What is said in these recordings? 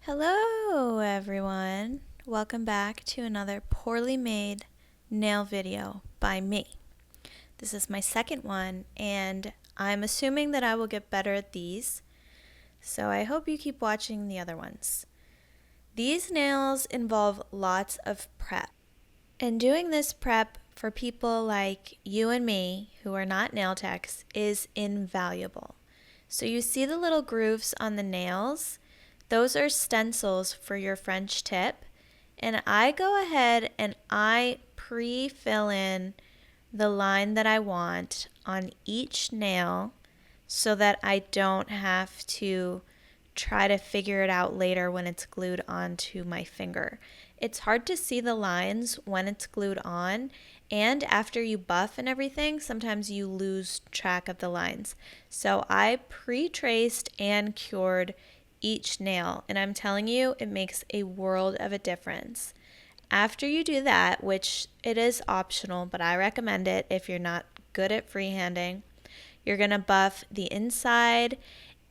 Hello everyone, welcome back to another poorly made nail video by me. This is my second one and I'm assuming that I will get better at these, so I hope you keep watching the other ones. These nails involve lots of prep, and doing this prep for people like you and me who are not nail techs is invaluable. So you see the little grooves on the nails? Those are stencils for your French tip, and I go ahead and I pre-fill in the line that I want on each nail so that I don't have to try to figure it out later when it's glued onto my finger. It's hard to see the lines when it's glued on, and after you buff and everything, sometimes you lose track of the lines. So I pre-traced and cured each nail, and I'm telling you, it makes a world of a difference. After you do that, which it is optional, but I recommend it if you're not good at freehanding, you're going to buff the inside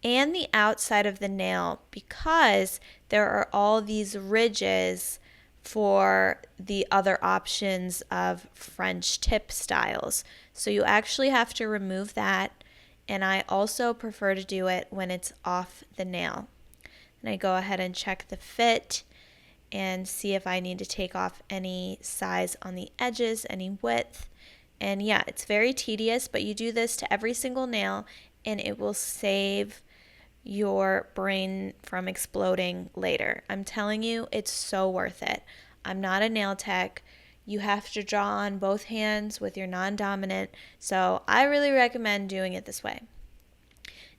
and the outside of the nail because there are all these ridges for the other options of French tip styles. So you actually have to remove that, and I also prefer to do it when it's off the nail. And I go ahead and check the fit and see if I need to take off any size on the edges, any width. And yeah, it's very tedious, but you do this to every single nail and it will save your brain from exploding later. I'm telling you, it's so worth it. I'm not a nail tech. You have to draw on both hands with your non-dominant, so I really recommend doing it this way.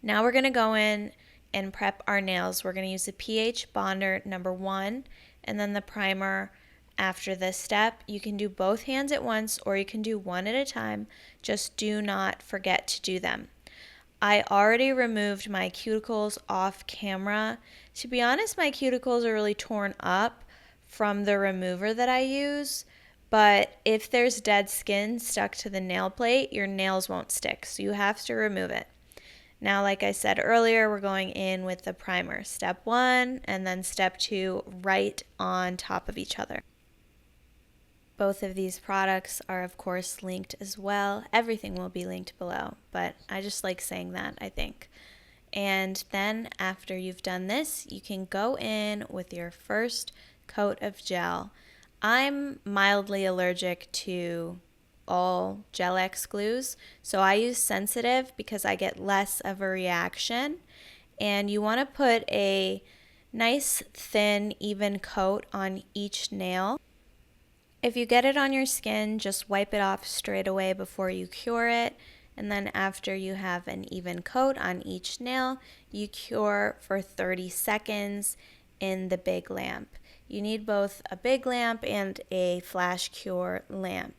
Now we're going to go in and prep our nails. We're going to use the pH bonder number 1 and then the primer after this step. You can do both hands at once or you can do one at a time. Just do not forget to do them. I already removed my cuticles off camera. To be honest, my cuticles are really torn up from the remover that I use, but if there's dead skin stuck to the nail plate, your nails won't stick, so you have to remove it. Now, like I said earlier, we're going in with the primer. Step 1 and then step 2 right on top of each other. Both of these products are, of course, linked as well. Everything will be linked below, but I just like saying that, I think. And then after you've done this, you can go in with your first coat of gel. I'm mildly allergic to all Gel-X glues, so I use sensitive because I get less of a reaction. And you want to put a nice thin even coat on each nail. If you get it on your skin, just wipe it off straight away before you cure it, and then after you have an even coat on each nail, you cure for 30 seconds in the big lamp. You need both a big lamp and a flash cure lamp.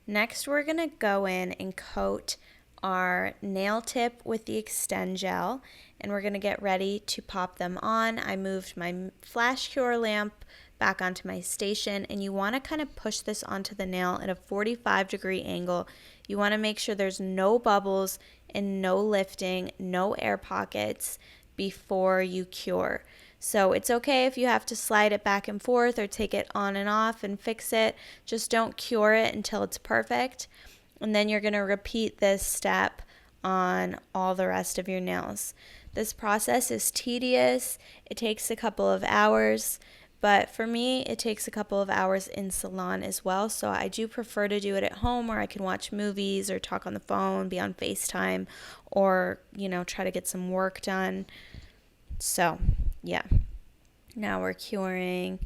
Next, we're going to go in and coat our nail tip with the Extend Gel, and we're going to get ready to pop them on. I moved my flash cure lamp back onto my station, and you want to kind of push this onto the nail at a 45-degree angle. You want to make sure there's no bubbles and no lifting, no air pockets before you cure. So it's okay if you have to slide it back and forth or take it on and off and fix it. Just don't cure it until it's perfect. And then you're going to repeat this step on all the rest of your nails. This process is tedious. It takes a couple of hours, but for me, it takes a couple of hours in salon as well. So I do prefer to do it at home where I can watch movies or talk on the phone, be on FaceTime, or, try to get some work done. So, yeah. Now we're curing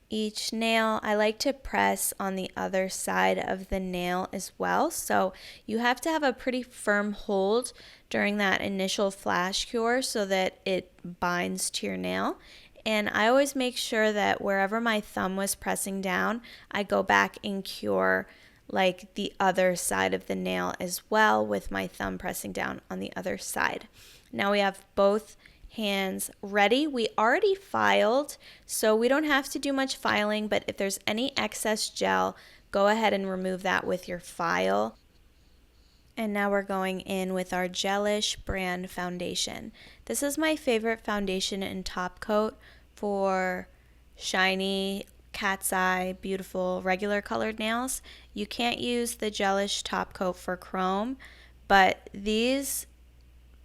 each nail. I like to press on the other side of the nail as well. So you have to have a pretty firm hold during that initial flash cure so that it binds to your nail. And I always make sure that wherever my thumb was pressing down, I go back and cure like the other side of the nail as well with my thumb pressing down on the other side. Now we have both hands ready. We already filed, so we don't have to do much filing, but if there's any excess gel, go ahead and remove that with your file. And now we're going in with our Gelish brand foundation. This is my favorite foundation and top coat for shiny, cat's eye, beautiful, regular colored nails, you can't use the Gelish top coat for chrome, but these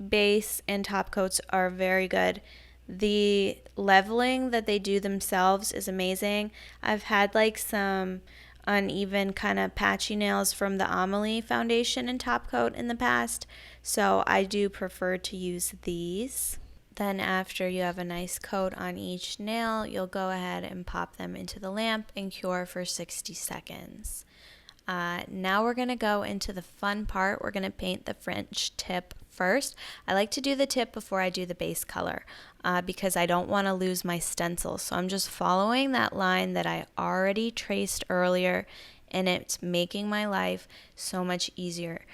base and top coats are very good. The leveling that they do themselves is amazing. I've had like some uneven kind of patchy nails from the Amelie foundation and top coat in the past, so I do prefer to use these. Then after you have a nice coat on each nail, you'll go ahead and pop them into the lamp and cure for 60 seconds. Now we're going to go into the fun part. We're going to paint the French tip first. I like to do the tip before I do the base color because I don't want to lose my stencil. So I'm just following that line that I already traced earlier, and it's making my life so much easier.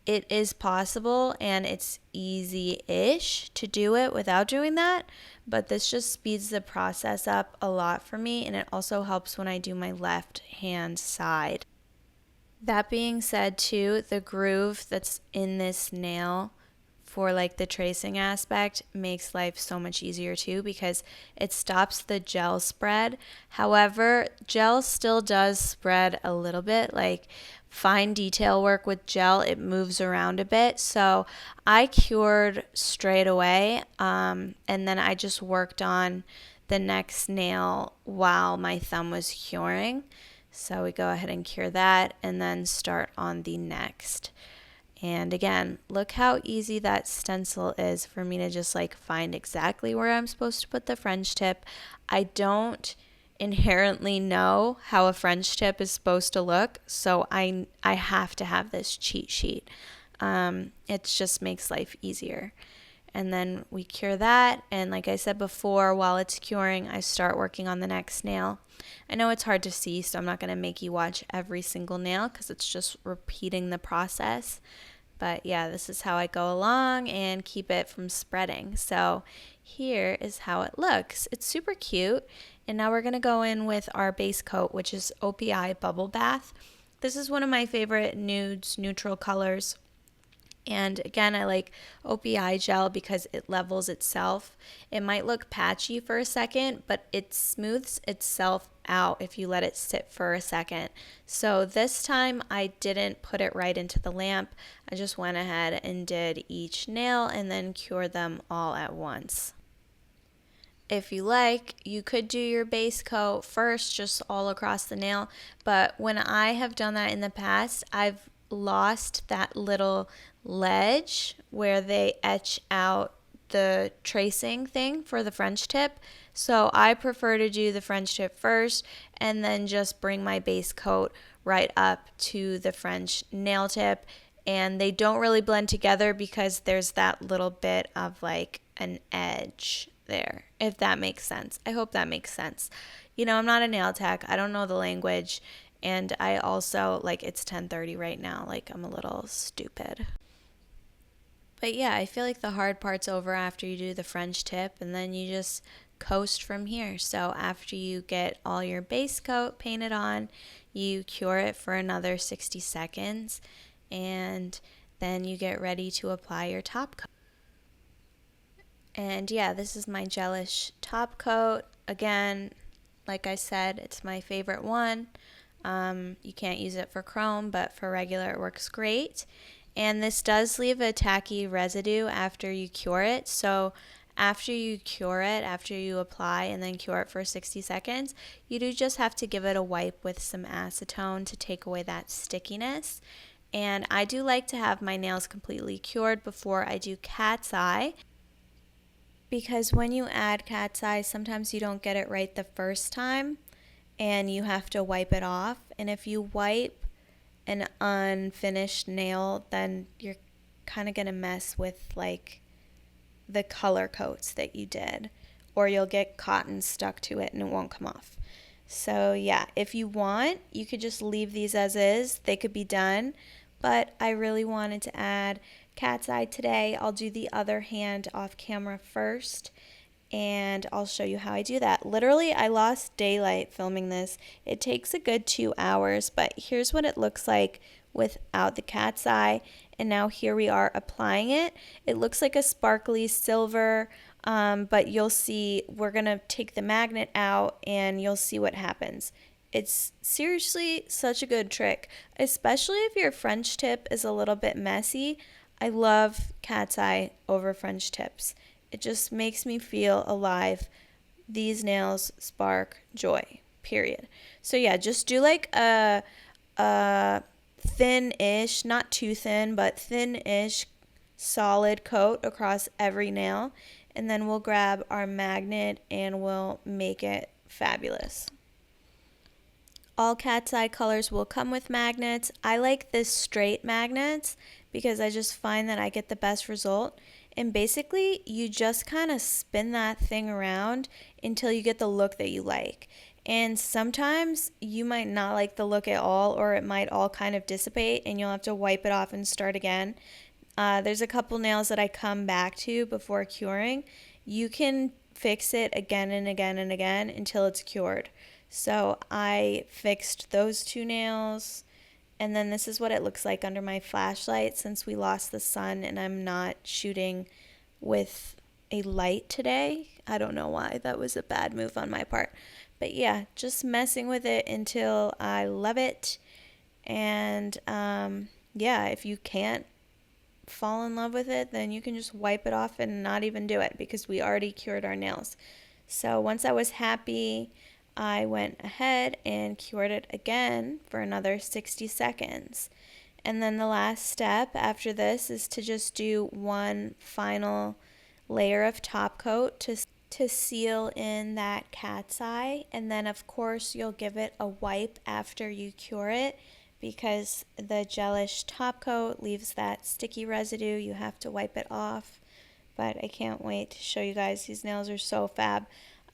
It is possible and it's easy-ish to do it without doing that, but this just speeds the process up a lot for me, and it also helps when I do my left hand side. That being said too, the groove that's in this nail for like the tracing aspect makes life so much easier too, because it stops the gel spread. However, gel still does spread a little bit, like fine detail work with gel, it moves around a bit. So I cured straight away, and then I just worked on the next nail while my thumb was curing. So we go ahead and cure that and then start on the next. And again, look how easy that stencil is for me to just like find exactly where I'm supposed to put the French tip. I don't inherently know how a French tip is supposed to look, so I have to have this cheat sheet. It just makes life easier. And then we cure that, and like I said before, while it's curing, I start working on the next nail. I know it's hard to see, so I'm not going to make you watch every single nail because it's just repeating the process. But yeah, this is how I go along and keep it from spreading. So here is how it looks. It's super cute. And now we're going to go in with our base coat, which is Opi Bubble Bath. This is one of my favorite nudes, neutral colors. And again, I like Opi gel because it levels itself. It might look patchy for a second, but it smooths itself out if you let it sit for a second. So this time I didn't put it right into the lamp. I just went ahead and did each nail and then cured them all at once. If you like, you could do your base coat first, just all across the nail. But when I have done that in the past, I've lost that little ledge where they etch out the tracing thing for the French tip. So I prefer to do the French tip first and then just bring my base coat right up to the French nail tip. And they don't really blend together because there's that little bit of like an edge there, if that makes sense. I hope that makes sense. You know, I'm not a nail tech. I don't know the language. And I also, like, it's 10:30 right now. Like, I'm a little stupid. But yeah, I feel like the hard part's over after you do the French tip, and then you just coast from here. So after you get all your base coat painted on, you cure it for another 60 seconds, and then you get ready to apply your top coat. And yeah, this is my Gelish top coat. Again, like I said, it's my favorite one. You can't use it for chrome, but for regular it works great. And this does leave a tacky residue after you cure it. So after you cure it, after you apply and then cure it for 60 seconds, you do just have to give it a wipe with some acetone to take away that stickiness. And I do like to have my nails completely cured before I do cat's eye, because when you add cat's eye, sometimes you don't get it right the first time and you have to wipe it off. And if you wipe an unfinished nail, then you're kind of going to mess with like the color coats that you did, or you'll get cotton stuck to it and it won't come off. So yeah, if you want, you could just leave these as is. They could be done, but I really wanted to add cat's eye today. I'll do the other hand off camera first, and I'll show you how I do that. Literally, I lost daylight filming this. It takes a good 2 hours, but here's what it looks like without the cat's eye. And now here we are applying it. It looks like a sparkly silver But you'll see, we're going to take the magnet out and you'll see what happens. It's seriously such a good trick, especially if your French tip is a little bit messy. I love cat's eye over French tips. It just makes me feel alive. These nails spark joy, period. So yeah, just do like a thin-ish, not too thin, but thin-ish solid coat across every nail. And then we'll grab our magnet and we'll make it fabulous. All cat's eye colors will come with magnets. I like this straight magnets because I just find that I get the best result. And basically, you just kind of spin that thing around until you get the look that you like. And sometimes you might not like the look at all, or it might all kind of dissipate and you'll have to wipe it off and start again. There's a couple nails that I come back to before curing. You can fix it again and again and again until it's cured. So I fixed those two nails, and then this is what it looks like under my flashlight since we lost the sun and I'm not shooting with a light today. I don't know why. That was a bad move on my part. But yeah, just messing with it until I love it. And yeah, if you can't fall in love with it, then you can just wipe it off and not even do it because we already cured our nails. So once I was happy, I went ahead and cured it again for another 60 seconds. And then the last step after this is to just do one final layer of top coat to seal in that cat's eye. And then of course you'll give it a wipe after you cure it because the Gelish top coat leaves that sticky residue. You have to wipe it off. But I can't wait to show you guys. These nails are so fab.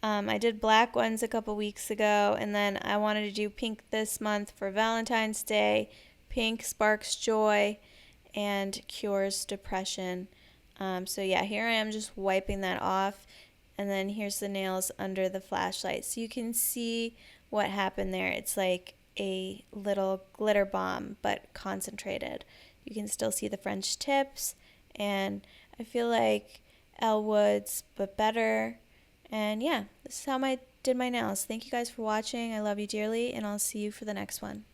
I did black ones a couple weeks ago, and then I wanted to do pink this month for Valentine's Day. Pink sparks joy and cures depression. So yeah, here I am just wiping that off, and then here's the nails under the flashlight. So you can see what happened there. It's like a little glitter bomb, but concentrated. You can still see the French tips, and I feel like Elwood's, but better. And yeah, this is how I did my nails. Thank you guys for watching. I love you dearly, and I'll see you for the next one.